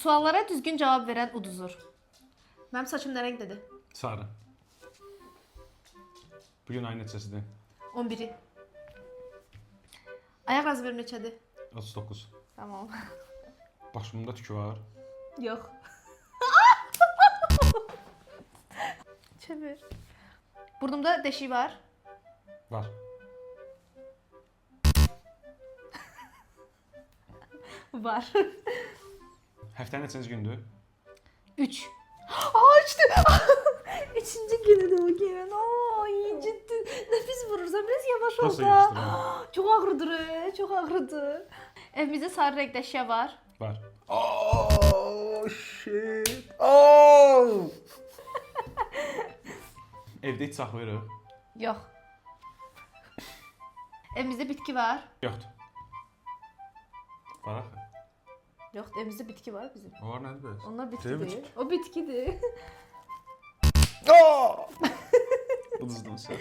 Suallara düzgün cavab verən uduzur. Mənim saçım nə rəngdədir? Sarı. Bugün ayın neçəsidir? 11-i. Ayaq razı verim neçədir? 39. Tamam. Başımda tükü var. Yox. Çevir. Burnumda deşik var. Var. Var. Həftənin neçənci gündür? 3. Aa içti. Üçüncü günü de bugün. Aa iyi ciddi. Nefes vurursan biraz yavaş ol Nasıl da. yavaşlayayım? Çok ağrıdır. Çok ağrıdır. Evimizde sarı renkli eşya var. Var. Oh shit. Oh. Evdə heç saxlayırıq? Yox. Evimizde bitki var. Yoxdur. Var axı. Yox, evimizde bitki var bizim. O var nədir bəs? Onlar bitki Değil mi? değil. O bitkidir. Oh! Uduzdum söz.